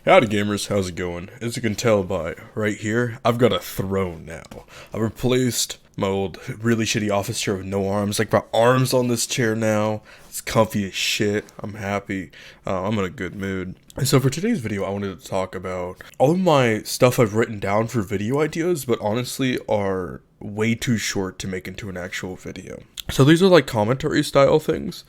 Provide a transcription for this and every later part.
Howdy gamers, how's it going? As you can tell by right here, I've got a throne now. I replaced my old really shitty office chair with no arms. Like, got arms on this chair now. It's comfy as shit. I'm happy. I'm in a good mood. And so for today's video, I wanted to talk about all of my stuff I've written down for video ideas, but honestly are way too short to make into an actual video. So these are like commentary style things.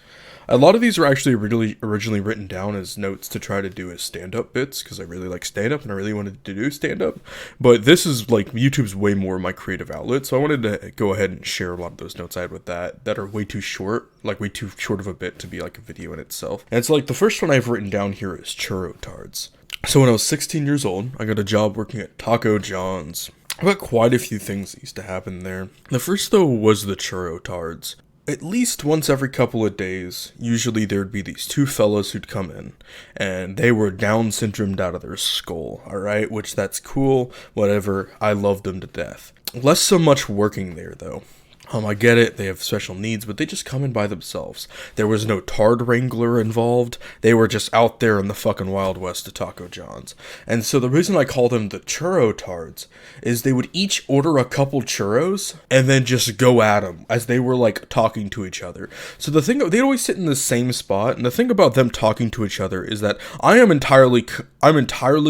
A lot of these are actually originally written down as notes to try to do as stand-up bits, because I really like stand-up and I really wanted to do stand-up. But this is like, YouTube's way more my creative outlet, so I wanted to go ahead and share a lot of those notes I had with that are way too short, like way too short of a bit to be like a video in itself. And it's like, the first one I've written down here is churro tards. So when I was 16 years old, I got a job working at Taco John's. I've got quite a few things that used to happen there. The first though was the churro tards. At least once every couple of days, usually there'd be these two fellas who'd come in, and they were Down syndromed out of their skull, alright? Which, that's cool, whatever, I loved them to death. Less so much working there, though. I get it, they have special needs, but they just come in by themselves. There was no tard wrangler involved. They were just out there in the fucking Wild West of Taco John's. And so the reason I call them the churro tards is they would each order a couple churros and then just go at them as they were like talking to each other. So the thing, they'd always sit in the same spot, and the thing about them talking to each other is that I'm entirely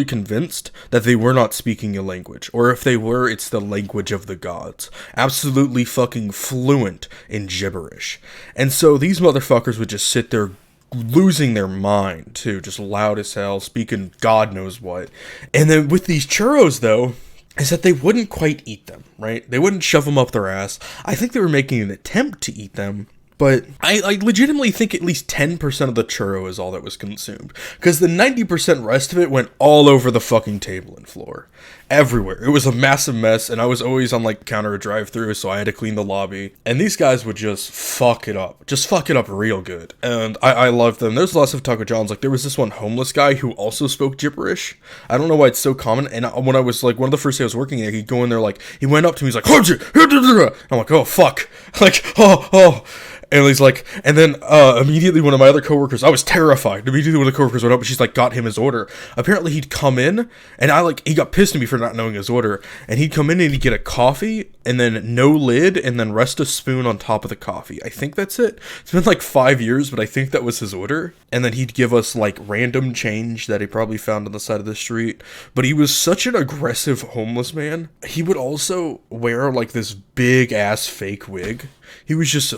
convinced that they were not speaking a language, or if they were, it's the language of the gods. Absolutely fucking fluent in gibberish. And so these motherfuckers would just sit there losing their mind too, just loud as hell, speaking God knows what. And then with these churros though, is that they wouldn't quite eat them, right? They wouldn't shove them up their ass. I think they were making an attempt to eat them, but I legitimately think at least 10% of the churro is all that was consumed. Because the 90% rest of it went all over the fucking table and floor. Everywhere. It was a massive mess, and I was always on like counter or drive-thru, so I had to clean the lobby. And these guys would just fuck it up. Just fuck it up real good. And I loved them. There's lots of Taco John's. Like, there was this one homeless guy who also spoke gibberish. I don't know why it's so common. And when I was like, one of the first days I was working there, he'd go in there like, he went up to me, he's like, I'm like, oh fuck. Like, oh. And he's like, and then immediately one of my other coworkers, I was terrified. Immediately one of the coworkers went up and she's like, got him his order. Apparently he'd come in, and he got pissed at me for not knowing his order. And he'd come in and he'd get a coffee, and then no lid, and then rest a spoon on top of the coffee. I think that's it. It's been like 5 years, but I think that was his order. And then he'd give us like random change that he probably found on the side of the street. But he was such an aggressive homeless man. He would also wear like this big ass fake wig. He was just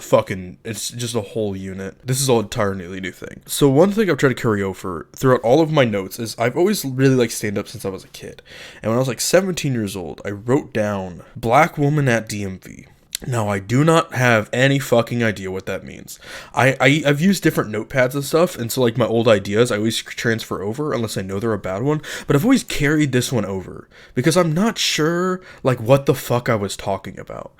it's just a whole unit. This is all entirely new thing. So one thing I've tried to carry over throughout all of my notes is I've always really liked stand-up since I was a kid. And when I was like 17 years old, I wrote down Black Woman at DMV. Now, I do not have any fucking idea what that means. I've used different notepads and stuff, and so like my old ideas, I always transfer over unless I know they're a bad one, but I've always carried this one over, because I'm not sure like what the fuck I was talking about.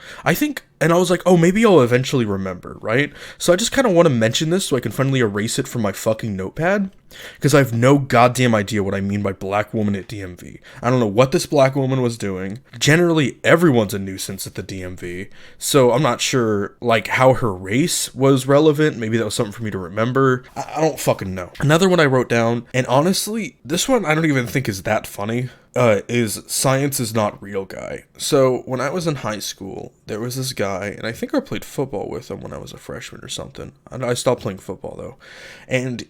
And I was like, oh, maybe I'll eventually remember, right? So I just kind of want to mention this so I can finally erase it from my fucking notepad, because I have no goddamn idea what I mean by Black Woman at DMV. I don't know what this black woman was doing. Generally, everyone's a nuisance at the DMV, so I'm not sure, like, how her race was relevant. Maybe that was something for me to remember. I don't fucking know. Another one I wrote down, and honestly, this one I don't even think is that funny, is Science is Not Real guy. So when I was in high school, there was this guy, and I think I played football with him when I was a freshman or something. I stopped playing football though. And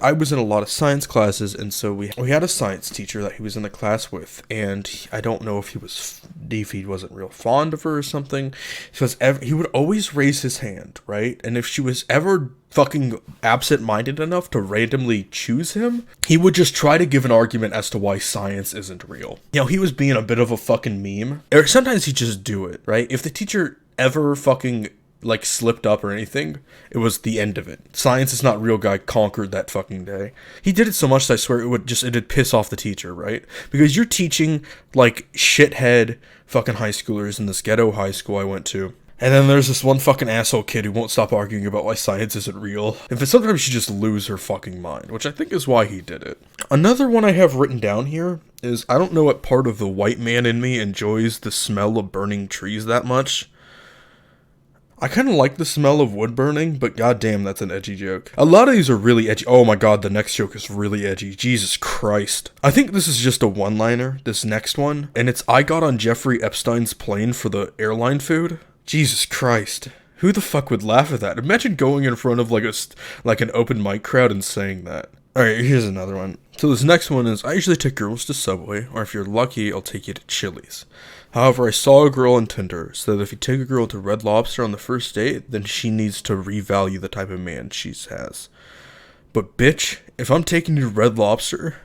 I was in a lot of science classes, and so we had a science teacher that he was in the class with, and I don't know if he wasn't real fond of her or something, because he would always raise his hand, right? And if she was ever fucking absent-minded enough to randomly choose him, he would just try to give an argument as to why science isn't real. You know, he was being a bit of a fucking meme. Or sometimes he'd just do it, right? If the teacher ever fucking like slipped up or anything, it was the end of it. Science is Not Real guy conquered that fucking day. He did it so much that I swear it'd piss off the teacher, right? Because you're teaching like shithead fucking high schoolers in this ghetto high school I went to. And then there's this one fucking asshole kid who won't stop arguing about why science isn't real. And sometimes she just lose her fucking mind, which I think is why he did it. Another one I have written down here is, I don't know what part of the white man in me enjoys the smell of burning trees that much. I kind of like the smell of wood burning, but goddamn, that's an edgy joke. A lot of these are really edgy. Oh my god, the next joke is really edgy. Jesus Christ. I think this is just a one-liner, this next one, and it's I got on Jeffrey Epstein's plane for the airline food. Jesus Christ. Who the fuck would laugh at that? Imagine going in front of like an open mic crowd and saying that. Alright, here's another one. So this next one is, I usually take girls to Subway, or if you're lucky, I'll take you to Chili's. However, I saw a girl on Tinder, so that if you take a girl to Red Lobster on the first date, then she needs to revalue the type of man she has. But bitch, if I'm taking you to Red Lobster,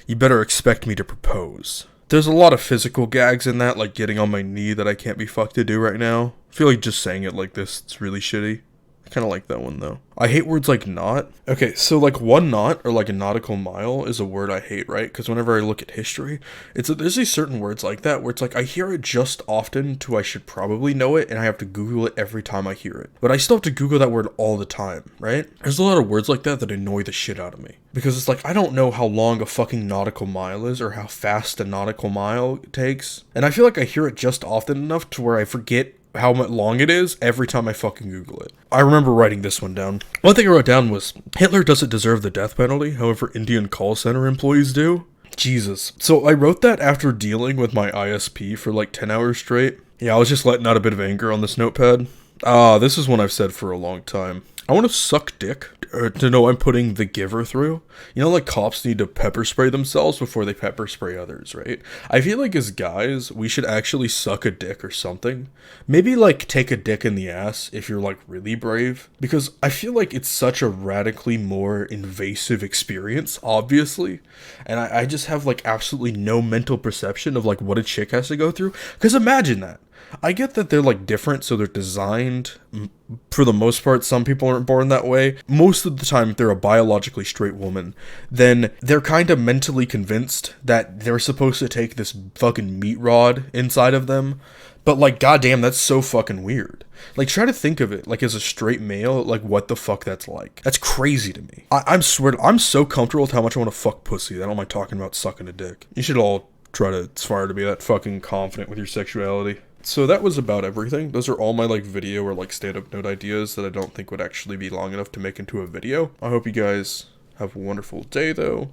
you better expect me to propose. There's a lot of physical gags in that, like getting on my knee that I can't be fucked to do right now. I feel like just saying it like this, it's really shitty. I kind of like that one though. I hate words like naut. Okay, so like one knot or like a nautical mile is a word I hate, right? Because whenever I look at history, there's these certain words like that where it's like I hear it just often to I should probably know it, and I have to Google it every time I hear it. But I still have to Google that word all the time, right? There's a lot of words like that annoy the shit out of me. Because it's like, I don't know how long a fucking nautical mile is or how fast a nautical mile takes. And I feel like I hear it just often enough to where I forget how much long it is every time I fucking Google it. I remember writing this one down. One thing I wrote down was, Hitler doesn't deserve the death penalty, however Indian call center employees do. Jesus. So I wrote that after dealing with my ISP for like 10 hours straight. Yeah, I was just letting out a bit of anger on this notepad. This is one I've said for a long time. I want to suck dick to know I'm putting the giver through. You know, like cops need to pepper spray themselves before they pepper spray others, right? I feel like as guys, we should actually suck a dick or something. Maybe like take a dick in the ass if you're like really brave. Because I feel like it's such a radically more invasive experience, obviously. And I just have like absolutely no mental perception of like what a chick has to go through. Because imagine that. I get that they're like different, so they're designed. For the most part, some people aren't born that way. Most of the time, if they're a biologically straight woman, then they're kind of mentally convinced that they're supposed to take this fucking meat rod inside of them. But like, goddamn, that's so fucking weird. Like, try to think of it, like, as a straight male, like, what the fuck that's like. That's crazy to me. I'm so comfortable with how much I want to fuck pussy that I don't mind talking about sucking a dick. You should all try to aspire to be that fucking confident with your sexuality. So that was about everything. Those are all my like video or like stand-up note ideas that I don't think would actually be long enough to make into a video. I hope you guys have a wonderful day though.